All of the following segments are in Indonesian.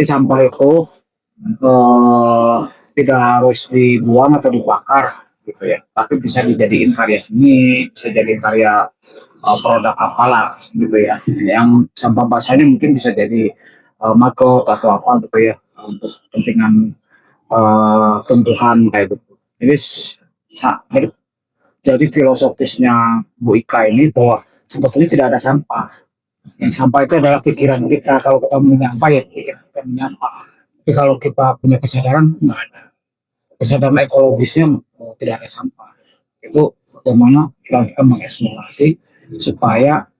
Sampah itu eh, tidak harus dibuang atau dibakar gitu ya, tapi bisa dijadiin karya seni, bisa jadi karya produk apalah gitu ya. Yang sampah basah ini mungkin bisa jadi maggot atau apa gitu ya, untuk kepentingan tumbuhan kayak gitu. Jadi jadi filosofisnya Bu Ika ini bahwa sebetulnya tidak ada sampah. Yang sampah itu adalah pikiran kita. Kalau kita menyapa ya pikiran kita menyapa. Tapi kalau kita punya kesadaran, nggak ada. Kesadaran ekologisnya tidak ada sampah. Itu bagaimana kita mengeksplorasi supaya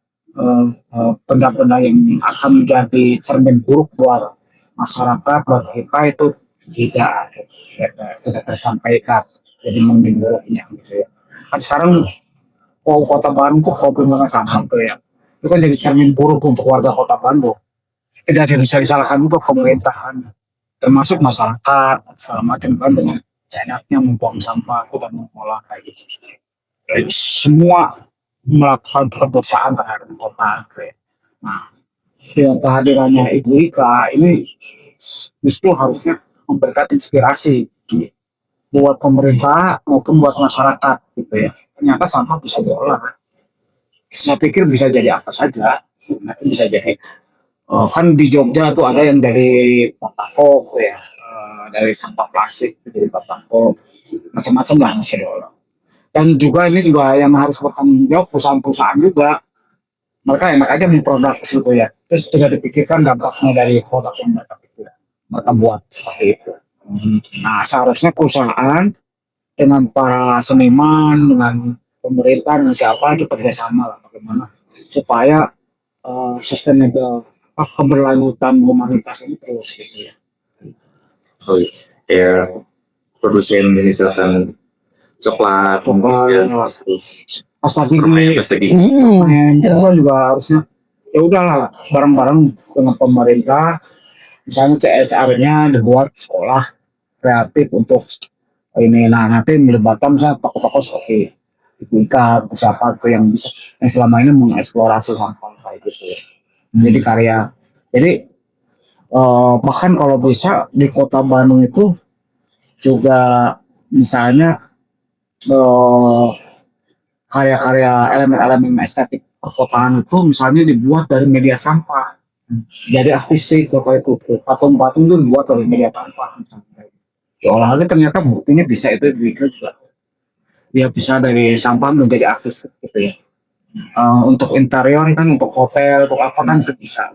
benda-benda yang akan menjadi cermin buruk buat masyarakat, buat kita itu tidak tersampaikan. Jadi menghindarinya gitu ya. Kan sekarang kota Bandung kok hobi banget sampah tuh ya. Itu kan jadi cermin buruk untuk warga kota Bandung. Tidak ada yang bisa disalahkan juga pemerintahan, termasuk masyarakat segala macam kan dengan enaknya membuang sampah dan mengolah kayak gitu. Jadi semua melakukan perdosaan terhadap kota. Nah, yang kehadirannya Ibu Ika ini justru harusnya memberikan inspirasi buat pemerintah maupun buat masyarakat gitu ya. Ternyata sampah bisa diolah. Saya pikir bisa jadi apa saja. Bisa jadi kan di Jogja tuh ada yang dari batako ya, dari sampah plastik jadi batako, macam-macam lah bisa diolah. Dan juga ini juga yang harus bertanggung jawab perusahaan-perusahaan juga. Mereka enak aja memproduksi gitu ya. Terus tidak dipikirkan dampaknya dari produk yang mereka pikir. Mereka buat seperti itu. Nah, seharusnya perusahaan dengan para seniman, dengan pemerintah, dengan siapa itu kerjasama lah bagaimana supaya sustainable keberlanjutan humanitas ini terus gitu ya. Oh ya, produsen misalkan coklat, terus Pas lagi ini itu juga harusnya ya udahlah bareng-bareng dengan pemerintah, misalnya CSR-nya dibuat sekolah kreatif untuk ini. Nah nanti melibatkan misalnya tokoh-tokoh seperti Ika, siapa tuh yang bisa yang selama ini mengeksplorasi sampah kayak gitu ya. Jadi karya. Jadi bahkan kalau bisa di kota Bandung itu juga misalnya eh, karya-karya elemen-elemen estetik perkotaan itu misalnya dibuat dari media sampah. Jadi artistik kalau itu patung-patung itu dibuat dari media sampah. Ya olahraga ternyata buktinya bisa itu juga. Dia bisa dari sampah menjadi artis gitu ya. Untuk interior kan, untuk hotel, untuk apa kan itu bisa.